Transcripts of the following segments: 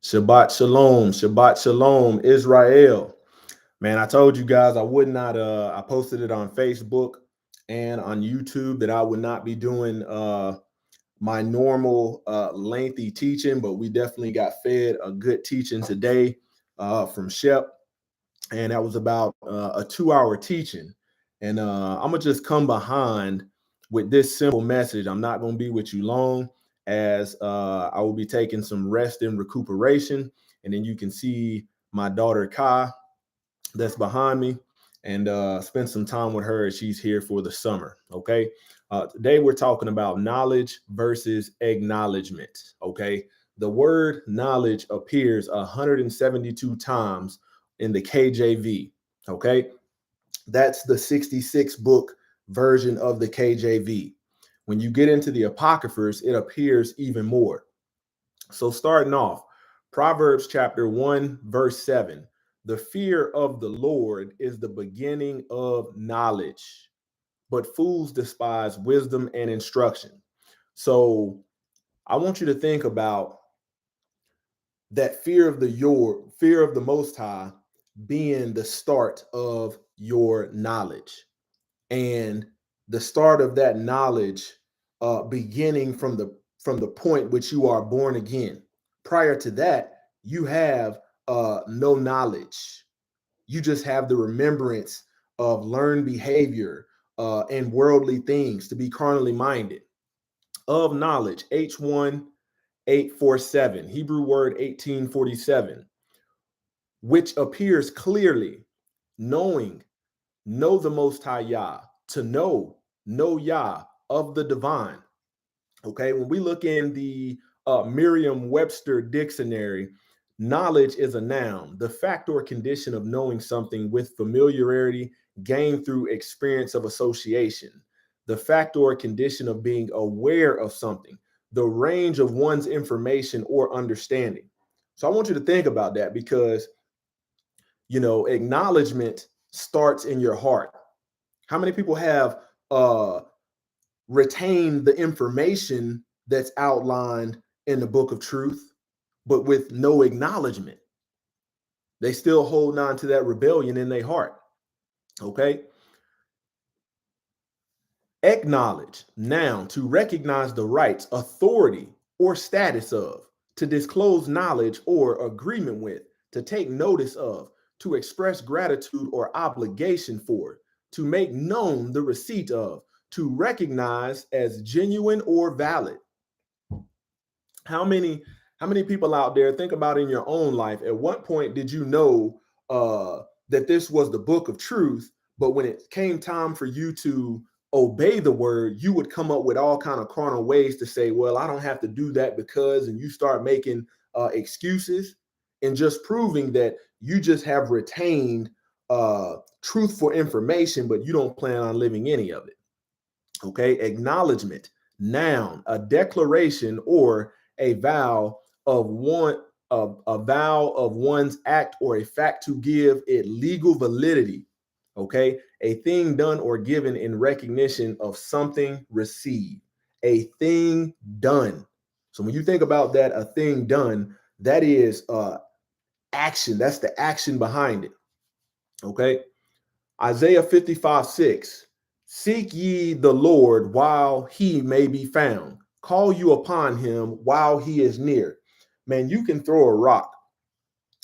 Shabbat shalom, Shabbat shalom, Israel. Man, I told you guys I would not I posted it on Facebook and on YouTube that I would not be doing my normal lengthy teaching, but we definitely got fed a good teaching today from Shep, and that was about a 2 hour teaching. And I'm gonna just come behind with this simple message. I'm not gonna be with you long, as I will be taking some rest and recuperation, and then you can see my daughter Kai that's behind me, and spend some time with her as she's here for the summer. Okay. Today we're talking about knowledge versus acknowledgement. Okay. The word knowledge appears 172 times in the KJV. Okay. That's the 66 book version of the KJV. When you get into the Apocryphers, it appears even more. So, starting off, Proverbs chapter 1, verse 7. The fear of the Lord is the beginning of knowledge, but fools despise wisdom and instruction. So, I want you to think about that fear of the Most High being the start of your knowledge, and the start of that knowledge beginning from the point which you are born again. Prior to that, you have no knowledge. You just have the remembrance of learned behavior and worldly things, to be carnally minded. Of knowledge, H1 847, Hebrew word 1847, which appears clearly, knowing, know the Most High Yah, to know Yah of the divine. Okay, when we look in the Merriam-Webster dictionary, knowledge is a noun, the fact or condition of knowing something with familiarity gained through experience of association, the fact or condition of being aware of something, the range of one's information or understanding. So I want you to think about that, because acknowledgement starts in your heart. How many people have retained the information that's outlined in the book of truth, but with no acknowledgement? They still hold on to that rebellion in their heart. Okay. Acknowledge, noun, to recognize the rights, authority, or status of, to disclose knowledge or agreement with, to take notice of, to express gratitude or obligation for, to make known the receipt of, to recognize as genuine or valid. How many people out there, think about in your own life, at what point did you know that this was the book of truth, but when it came time for you to obey the word, you would come up with all kind of carnal ways to say, well, I don't have to do that because, and you start making excuses, and just proving that you just have retained truthful information, but you don't plan on living any of it. Okay. Acknowledgement, noun, a declaration or a vow of one of a vow of one's act or a fact to give it legal validity. Okay. A thing done or given in recognition of something received. A thing done. So when you think about that, a thing done, that is action. That's the action behind it. Okay. Isaiah 55:6. Seek ye the Lord while he may be found. Call you upon him while he is near. Man, you can throw a rock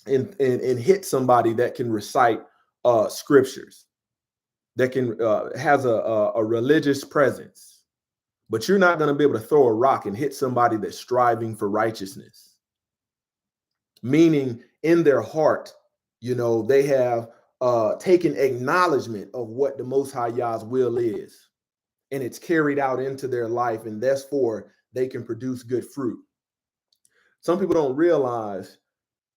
and hit somebody that can recite scriptures, that can has a religious presence, but you're not going to be able to throw a rock and hit somebody that's striving for righteousness. Meaning in their heart, they have taken acknowledgement of what the Most High Yah's will is, and it's carried out into their life, and therefore they can produce good fruit. Some people don't realize,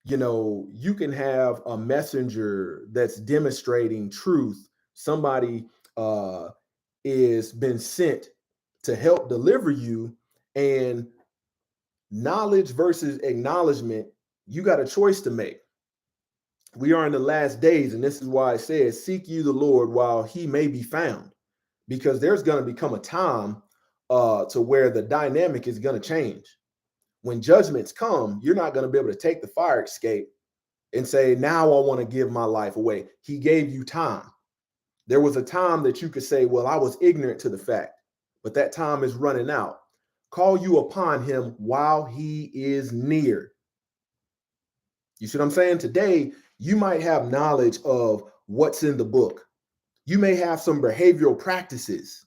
you can have a messenger that's demonstrating truth. Somebody is been sent to help deliver you, and knowledge versus acknowledgement, you got a choice to make. We are in the last days, and this is why it says, seek you the Lord while he may be found, because there's going to become a time to where the dynamic is going to change. When judgments come, you're not going to be able to take the fire escape and say, now I want to give my life away. He gave you time. There was a time that you could say, well, I was ignorant to the fact, but that time is running out. Call you upon him while he is near. You see what I'm saying? Today, you might have knowledge of what's in the book. You may have some behavioral practices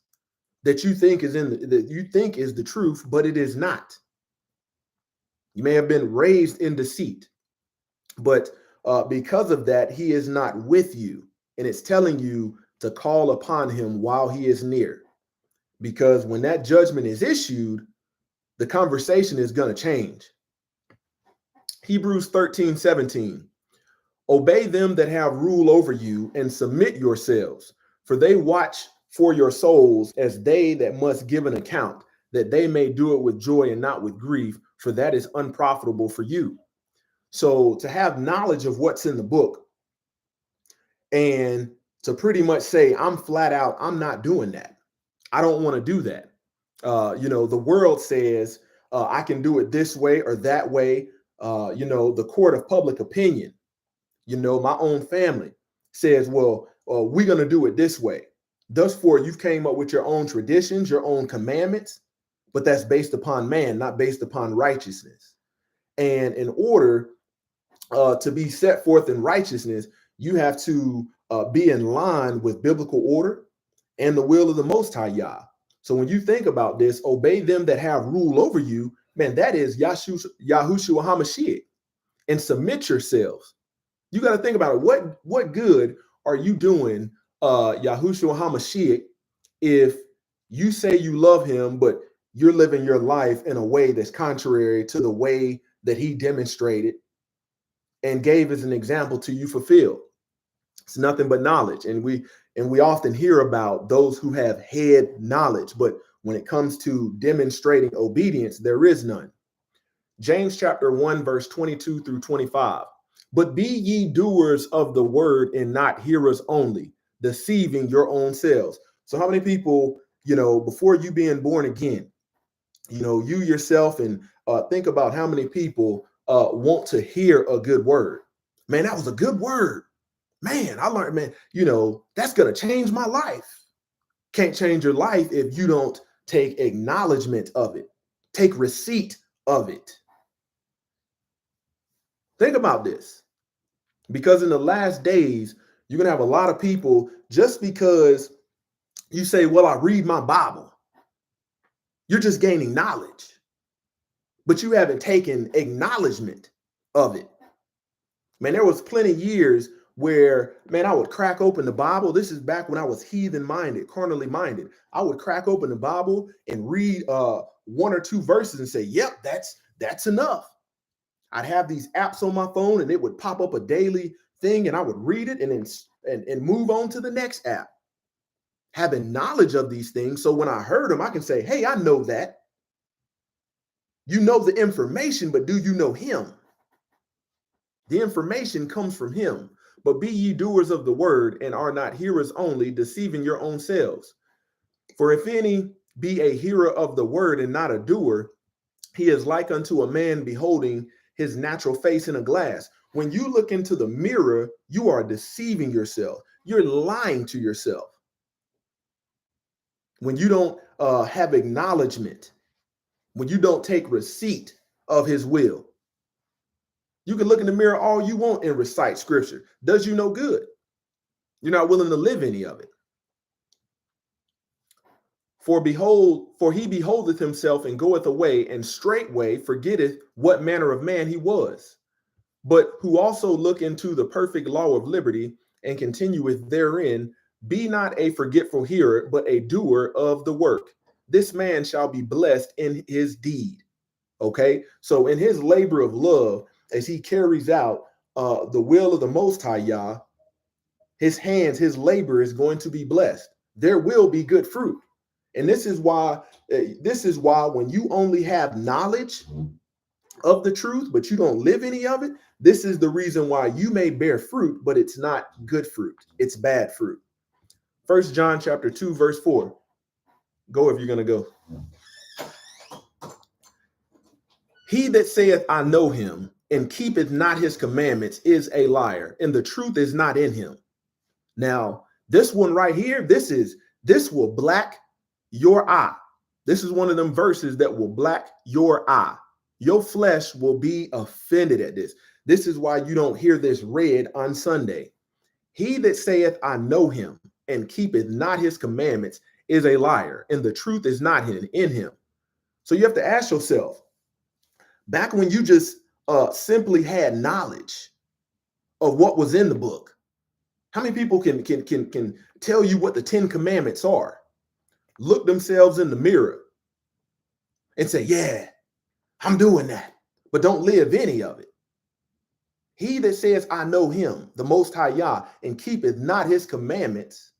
that you think is the truth, but it is not. You may have been raised in deceit, but because of that, he is not with you. And it's telling you to call upon him while he is near. Because when that judgment is issued, the conversation is going to change. Hebrews 13:17. Obey them that have rule over you and submit yourselves, for they watch for your souls as they that must give an account, that they may do it with joy and not with grief, for that is unprofitable for you. So to have knowledge of what's in the book and to pretty much say, I'm flat out, I'm not doing that. I don't want to do that. The world says I can do it this way or that way. The court of public opinion, my own family says, well, we're going to do it this way. Thus far, you've came up with your own traditions, your own commandments, but that's based upon man, not based upon righteousness. And in order to be set forth in righteousness, you have to be in line with biblical order and the will of the Most High Yah. So when you think about this, obey them that have rule over you, man, that is Yahushua HaMashiach, and submit yourselves. You got to think about it. What good are you doing, Yahushua HaMashiach, if you say you love him, but you're living your life in a way that's contrary to the way that he demonstrated and gave as an example to you fulfilled? It's nothing but knowledge. And we often hear about those who have head knowledge, but when it comes to demonstrating obedience, there is none. James chapter 1, verse 22 through 25. But be ye doers of the word and not hearers only, deceiving your own selves. So how many people, before you being born again, you yourself, and think about how many people want to hear a good word. Man, that was a good word. Man, I learned, man, that's going to change my life. Can't change your life if you don't take acknowledgement of it, take receipt of it. Think about this, because in the last days, you're going to have a lot of people, just because you say, well, I read my Bible, you're just gaining knowledge, but you haven't taken acknowledgement of it. Man, there was plenty of years where, man, I would crack open the Bible. This is back when I was heathen minded, carnally minded. I would crack open the Bible and read one or two verses and say, yep, that's enough. I'd have these apps on my phone and it would pop up a daily thing and I would read it and then move on to the next app, having knowledge of these things. So when I heard them, I can say, hey, I know that. You know the information, but do you know him? The information comes from him. But be ye doers of the word and are not hearers only, deceiving your own selves. For if any be a hearer of the word and not a doer, he is like unto a man beholding his natural face in a glass. When you look into the mirror, you are deceiving yourself. You're lying to yourself. When you don't have acknowledgement, when you don't take receipt of his will. You can look in the mirror all you want and recite scripture. Does you no good. You're not willing to live any of it. For he beholdeth himself and goeth away, and straightway forgetteth what manner of man he was. But who also look into the perfect law of liberty and continueth therein, be not a forgetful hearer, but a doer of the work. This man shall be blessed in his deed. Okay, so in his labor of love, as he carries out the will of the Most High Yah, his hands, his labor is going to be blessed. There will be good fruit. And this is why when you only have knowledge of the truth, but you don't live any of it, this is the reason why you may bear fruit, but it's not good fruit. It's bad fruit. 1 John chapter 2, verse 4. Go if you're going to go. He that saith, I know him, and keepeth not his commandments is a liar, and the truth is not in him. Now, this one right here, this will black your eye. This is one of them verses that will black your eye. Your flesh will be offended at this. This is why you don't hear this read on Sunday. He that saith, I know him, and keepeth not his commandments is a liar, and the truth is not in him. So you have to ask yourself, back when you just simply had knowledge of what was in the book, how many people can tell you what the 10 commandments are, look themselves in the mirror and say, yeah, I'm doing that, but don't live any of it? He that says, I know him, the Most High Yah, and keepeth not his commandments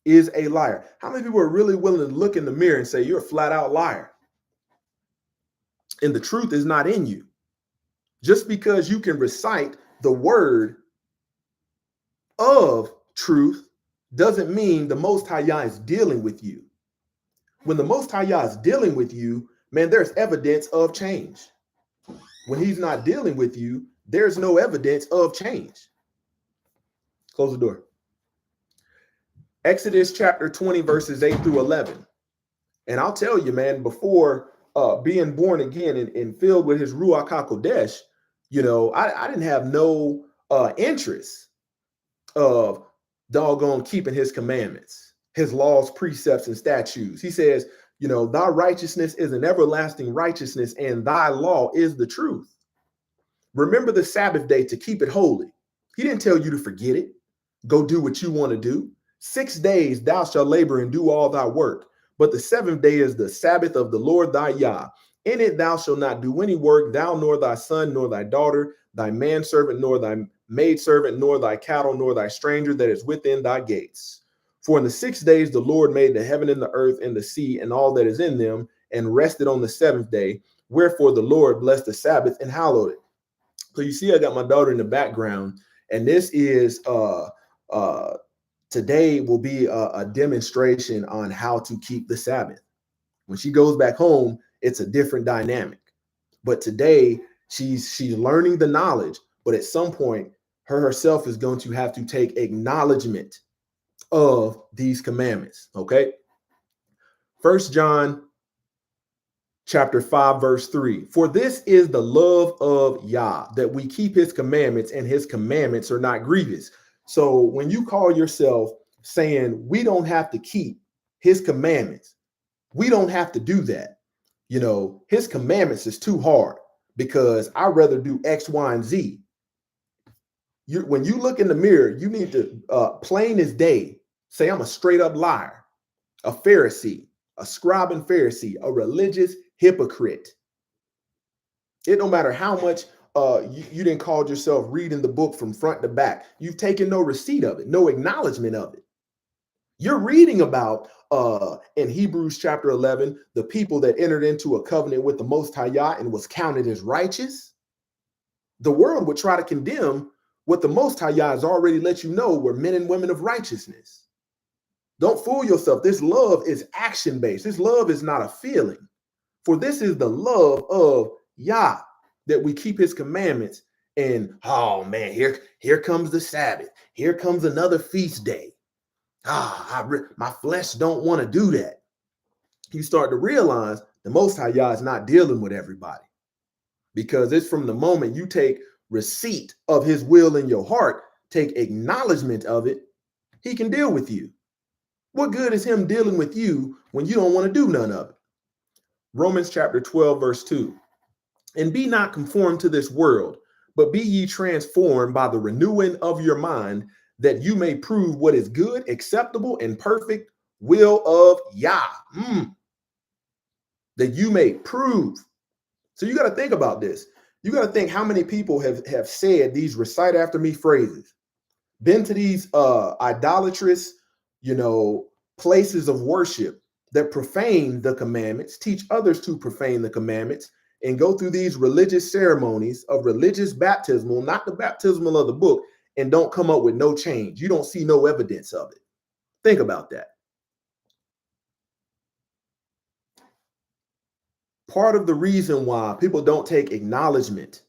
is a liar. How many people are really willing to look in the mirror and say, you're a flat out liar, and the truth is not in you? Just because you can recite the word of truth doesn't mean the Most High Yah is dealing with you. When the Most High Yah is dealing with you, man, there's evidence of change. When he's not dealing with you, there's no evidence of change. Close the door. Exodus chapter 20, verses 8 through 11. And I'll tell you, man, before being born again and filled with his Ruach HaKodesh, you know, I didn't have no interest of doggone keeping his commandments, his laws, precepts, and statutes. He says, you know, thy righteousness is an everlasting righteousness, and thy law is the truth. Remember the Sabbath day to keep it holy. He didn't tell you to forget it. Go do what you want to do. 6 days thou shalt labor and do all thy work. But the 7th day is the Sabbath of the Lord thy Yah. In it thou shalt not do any work, thou nor thy son, nor thy daughter, thy manservant, nor thy maidservant, nor thy cattle, nor thy stranger that is within thy gates. For in the 6 days the Lord made the heaven and the earth and the sea and all that is in them, and rested on the 7th day. Wherefore the Lord blessed the Sabbath and hallowed it. So you see, I got my daughter in the background, and this is today will be a demonstration on how to keep the Sabbath. When she goes back home, it's a different dynamic. But today she's learning the knowledge, but at some point her herself is going to have to take acknowledgement of these commandments. Okay. 1 John chapter 5, verse 3. For this is the love of Yah, that we keep his commandments, and his commandments are not grievous. So when you call yourself saying we don't have to keep his commandments, we don't have to do that. You know, his commandments is too hard because I'd rather do X, Y, and Z. When you look in the mirror, you need to, plain as day, say I'm a straight up liar, a Pharisee, a scribe and Pharisee, a religious hypocrite. It don't matter how much you didn't call yourself reading the book from front to back. You've taken no receipt of it, no acknowledgement of it. You're reading about in Hebrews chapter 11, the people that entered into a covenant with the Most High Yah and was counted as righteous. The world would try to condemn what the Most High Yah has already let you know were men and women of righteousness. Don't fool yourself. This love is action-based. This love is not a feeling. For this is the love of Yah, that we keep his commandments. And oh man, here comes the Sabbath. Here comes another feast day. My flesh don't want to do that. You start to realize the Most High Yah is not dealing with everybody, because it's from the moment you take receipt of his will in your heart, take acknowledgement of it, he can deal with you. What good is him dealing with you when you don't want to do none of it? Romans chapter 12, verse 2. And be not conformed to this world, but be ye transformed by the renewing of your mind, that you may prove what is good, acceptable, and perfect will of Yah. That you may prove. So you got to think about this. You got to think how many people have said these recite after me phrases, been to these idolatrous, places of worship that profane the commandments, teach others to profane the commandments, and go through these religious ceremonies of religious baptismal, not the baptismal of the book, and don't come up with no change. You don't see no evidence of it. Think about that. Part of the reason why people don't take acknowledgement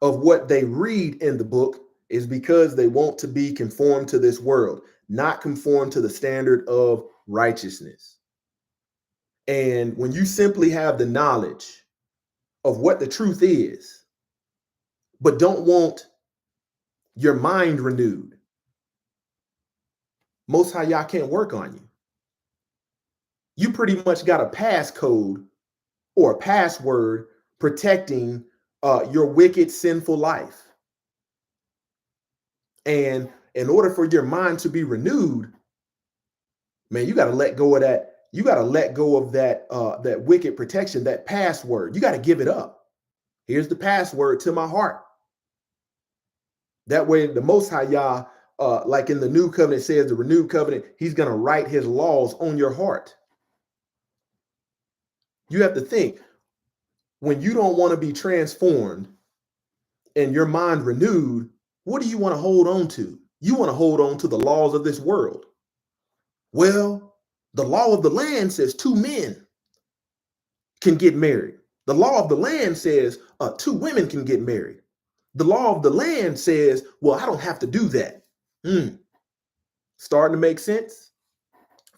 of what they read in the book is because they want to be conformed to this world, not conform to the standard of righteousness. And when you simply have the knowledge of what the truth is, but don't want your mind renewed, Most High Yah can't work on you. You pretty much got a passcode or a password protecting your wicked, sinful life. And in order for your mind to be renewed, man, you got to let go of that. You got to let go of that that wicked protection, that password. You got to give it up. Here's the password to my heart. That way, the Most High Yah, like in the New Covenant says, the renewed covenant, he's going to write his laws on your heart. You have to think, when you don't want to be transformed and your mind renewed, what do you want to hold on to? You want to hold on to the laws of this world. Well, the law of the land says 2 men can get married. The law of the land says 2 women can get married. The law of the land says, well, I don't have to do that. Starting to make sense?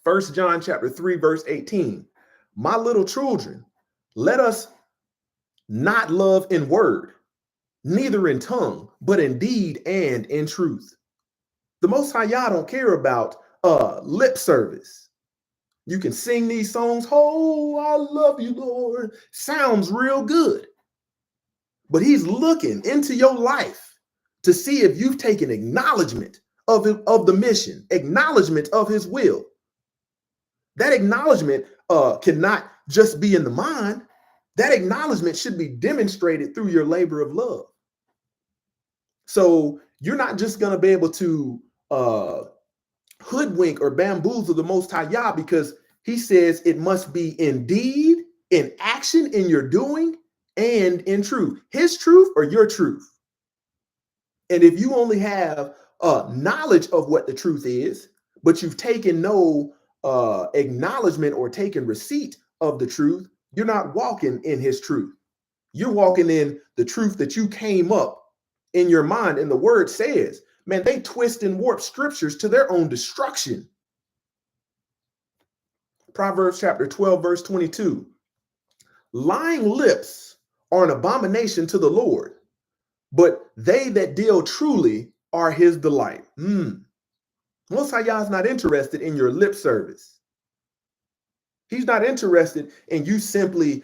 1 John chapter 3, verse 18. My little children, let us not love in word, neither in tongue, but in deed and in truth. The Most High Yah don't care about lip service. You can sing these songs, oh, I love you, Lord. Sounds real good. But he's looking into your life to see if you've taken acknowledgement of the mission, acknowledgement of his will. That acknowledgement cannot just be in the mind. That acknowledgement should be demonstrated through your labor of love. So you're not just going to be able to hoodwink or bamboozle the Most High Yah, because he says it must be in deed, in action, in your doing, and in truth. His truth or your truth. And if you only have knowledge of what the truth is, but you've taken no acknowledgement or taken receipt of the truth, you're not walking in his truth. You're walking in the truth that you came up in your mind. And the word says, man, they twist and warp scriptures to their own destruction. Proverbs chapter 12, verse 22. Lying lips are an abomination to the Lord, but they that deal truly are his delight. Most High Yah is not interested in your lip service. He's not interested in you simply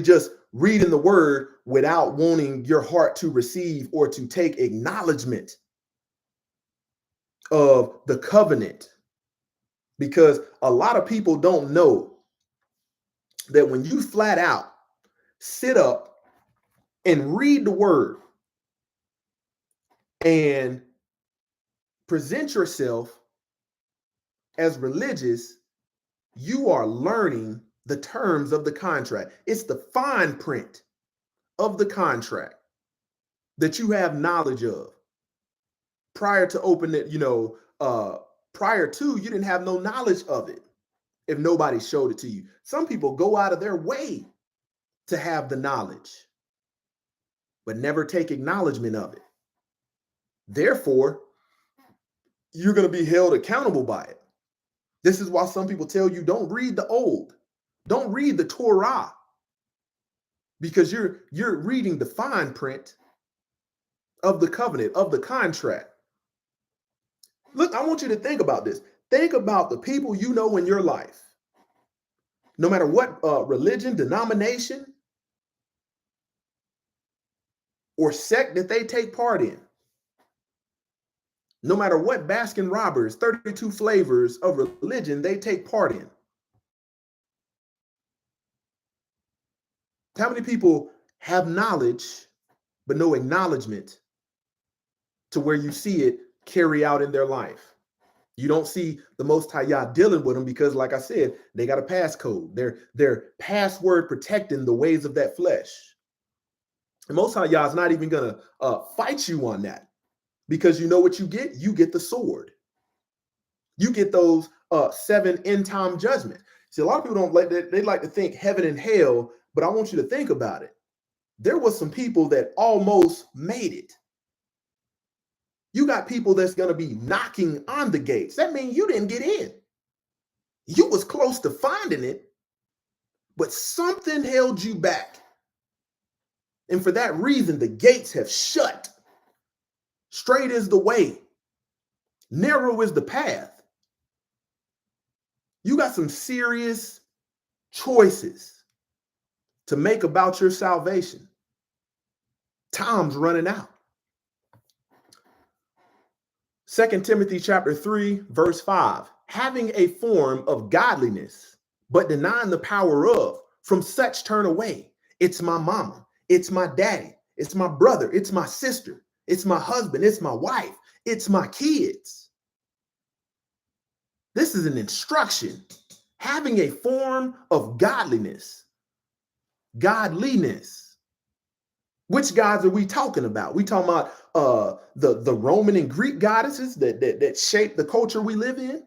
just reading the word without wanting your heart to receive or to take acknowledgement of the covenant. Because a lot of people don't know that when you flat out sit up and read the word and present yourself as religious, you are learning the terms of the contract. It's the fine print of the contract that you have knowledge of. Prior to opening it, prior to, you didn't have no knowledge of it if nobody showed it to you. Some people go out of their way to have the knowledge, but never take acknowledgement of it. Therefore, you're going to be held accountable by it. This is why some people tell you don't read the old. Don't read the Torah, because you're reading the fine print of the covenant, of the contract. Look, I want you to think about this. Think about the people you know in your life. No matter what religion, denomination, or sect that they take part in. No matter what Baskin Robbins, 32 flavors of religion they take part in. How many people have knowledge, but no acknowledgement to where you see it carry out in their life? You don't see the Most High Yah dealing with them because, like I said, they got a passcode. They're password protecting the ways of that flesh. The Most High Yah is not even going to fight you on that, because you know what you get? You get the sword. You get those 7 end time judgment. See, a lot of people don't like that. They like to think heaven and hell, but I want you to think about it. There was some people that almost made it. You got people that's going to be knocking on the gates. That means you didn't get in. You was close to finding it, but something held you back. And for that reason, the gates have shut. Straight is the way. Narrow is the path. You got some serious choices to make about your salvation. Time's running out. 2 Timothy chapter 3, verse 5. Having a form of godliness, but denying the power of, from such turn away. It's my mama. It's my daddy. It's my brother. It's my sister. It's my husband. It's my wife. It's my kids. This is an instruction. Having a form of godliness. Godliness. Which gods are we talking about? We talking about the Roman and Greek goddesses that shape the culture we live in?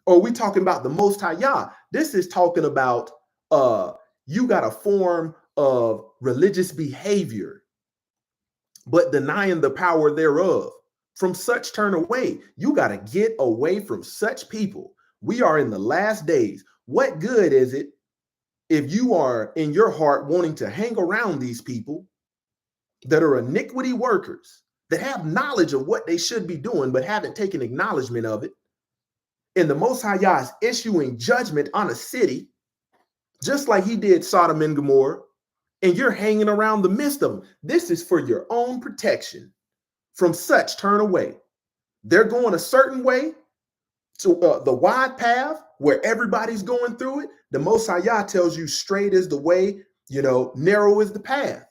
Or are we talking about the Most High Yah? This is talking about you got a form of religious behavior, but denying the power thereof. From such turn away. You got to get away from such people. We are in the last days. What good is it if you are in your heart wanting to hang around these people that are iniquity workers, that have knowledge of what they should be doing, but haven't taken acknowledgement of it? And the Most High Yah is issuing judgment on a city, just like he did Sodom and Gomorrah, and you're hanging around the midst of them. This is for your own protection. From such turn away. They're going a certain way, to the wide path where everybody's going through it. The Most High Yah tells you straight is the way, narrow is the path.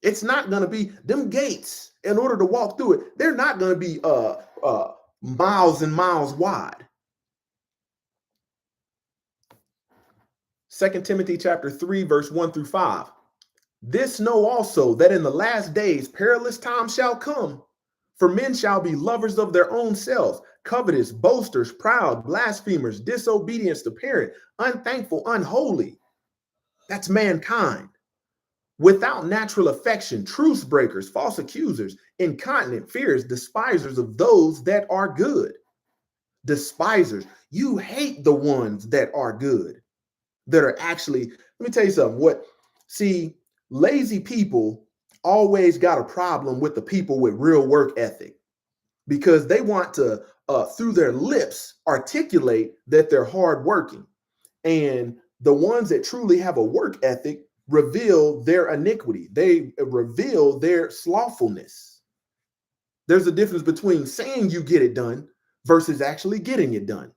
It's not going to be them gates in order to walk through it. They're not going to be miles and miles wide. 2 Timothy chapter 3, verse 1 through 5. This know also that in the last days perilous times shall come. For men shall be lovers of their own selves, covetous, boasters, proud, blasphemers, disobedience to parent, unthankful, unholy. That's mankind. Without natural affection, truce breakers, false accusers, incontinent, fierce, despisers of those that are good. Despisers. You hate the ones that are good, that are actually, let me tell you something. Lazy people always got a problem with the people with real work ethic, because they want to, through their lips, articulate that they're hardworking. And the ones that truly have a work ethic reveal their iniquity. They reveal their slothfulness. There's a difference between saying you get it done versus actually getting it done.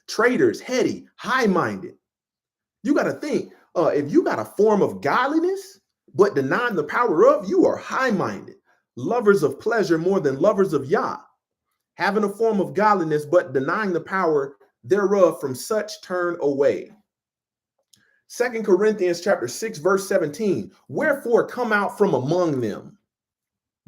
Traitors, heady, high-minded. You got to think, if you got a form of godliness, but denying the power of, you are high-minded, lovers of pleasure more than lovers of Yah. Having a form of godliness, but denying the power thereof, from such turn away. 2 Corinthians chapter 6, verse 17. Wherefore come out from among them.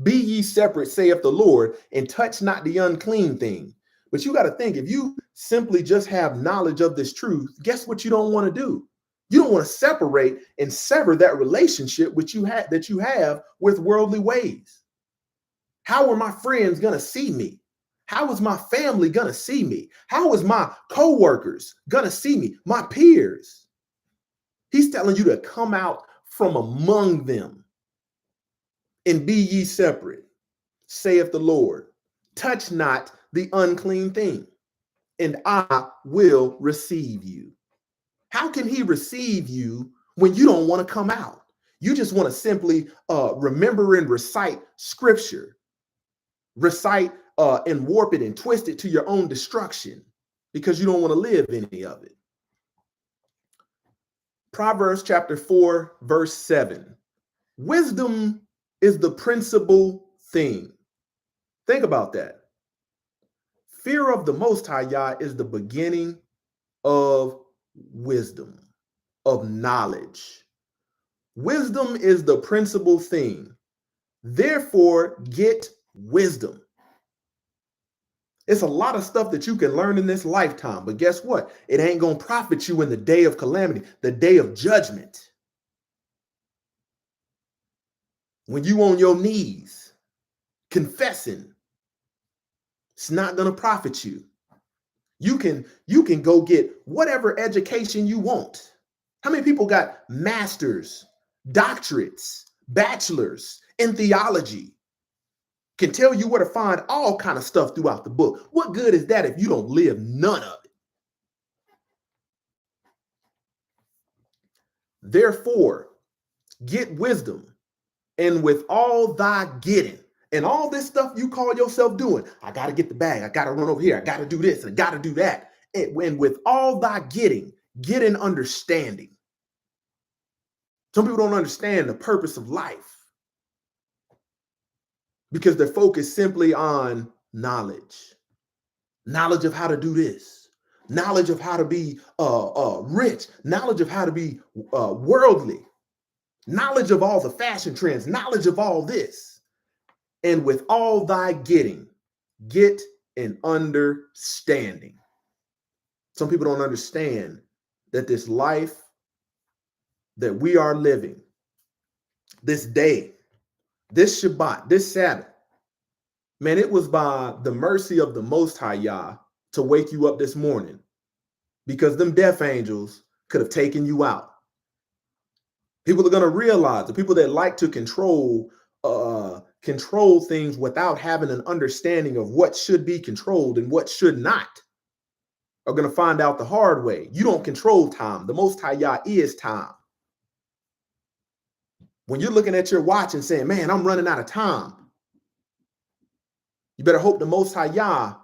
Be ye separate, saith the Lord, and touch not the unclean thing. But you got to think, if you simply just have knowledge of this truth, guess what you don't want to do? You don't want to separate and sever that relationship which that you have with worldly ways. How are my friends going to see me? How is my family going to see me? How is my co-workers going to see me? My peers. He's telling you to come out from among them and be ye separate, saith the Lord. Touch not the unclean thing, and I will receive you. How can he receive you when you don't want to come out? You just want to simply remember and recite scripture, recite and warp it and twist it to your own destruction, because you don't want to live any of it. Proverbs chapter 4, verse 7. Wisdom is the principal thing. Think about that. Fear of the Most High Yah is the beginning of wisdom, of knowledge. Wisdom is the principal thing. Therefore, get wisdom. It's a lot of stuff that you can learn in this lifetime, but guess what? It ain't going to profit you in the day of calamity, the day of judgment. When you on your knees confessing, it's not going to profit you. You can go get whatever education you want. How many people got masters, doctorates, bachelors in theology? Can tell you where to find all kind of stuff throughout the book. What good is that if you don't live none of it? Therefore, get wisdom, and with all thy getting, and all this stuff you call yourself doing, I got to get the bag, I got to run over here, I got to do this, I got to do that. And with all thy getting, get an understanding. Some people don't understand the purpose of life because they're focused simply on knowledge of how to do this, knowledge of how to be rich, knowledge of how to be worldly, knowledge of all the fashion trends, knowledge of all this. And with all thy getting, get an understanding. Some people don't understand that this life that we are living, this day, this Shabbat, this Sabbath, man, it was by the mercy of the Most High Yah to wake you up this morning, because them death angels could have taken you out. People are going to realize, the people that like to control things without having an understanding of what should be controlled and what should not, are going to find out the hard way. You don't control time. The Most High Yah is time. When you're looking at your watch and saying, man, I'm running out of time, you better hope the Most High Yah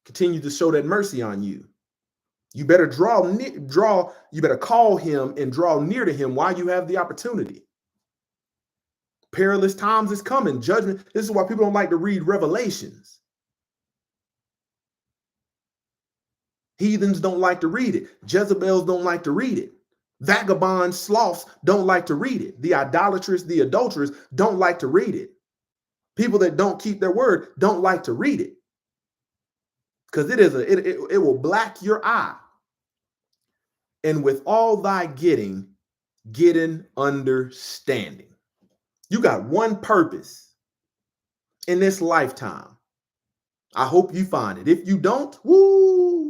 continue to show that mercy on you. You better you better call him and draw near to him while you have the opportunity. Perilous times is coming. Judgment. This is why people don't like to read Revelations. Heathens don't like to read it. Jezebels don't like to read it. Vagabond sloths don't like to read it. The idolatrous, the adulterers don't like to read it. People that don't keep their word don't like to read it, because it will black your eye. And with all thy getting, get an understanding. You got one purpose in this lifetime. I hope you find it. If you don't, woo.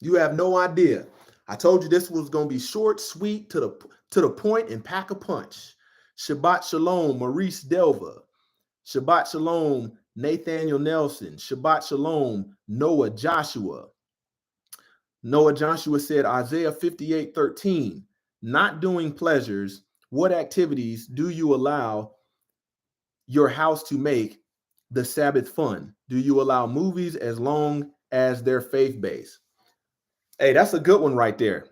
You have no idea. I told you this was going to be short, sweet, to the point, and pack a punch. Shabbat Shalom, Maurice Delva. Shabbat Shalom, Nathaniel Nelson. Shabbat Shalom, Noah Joshua. Noah Joshua said, Isaiah 58:13, not doing pleasures, what activities do you allow your house to make the Sabbath fun? Do you allow movies as long as they're faith-based? Hey, that's a good one right there.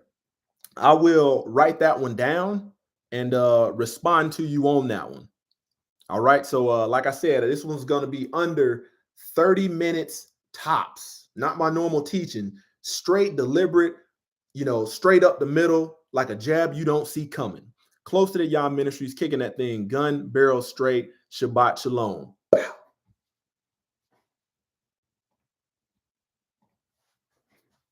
I will write that one down and respond to you on that one. All right. So like I said, this one's going to be under 30 minutes tops, not my normal teaching, straight, deliberate, straight up the middle, like a jab you don't see coming. Close to the Yah Ministries, kicking that thing gun barrel straight. Shabbat Shalom.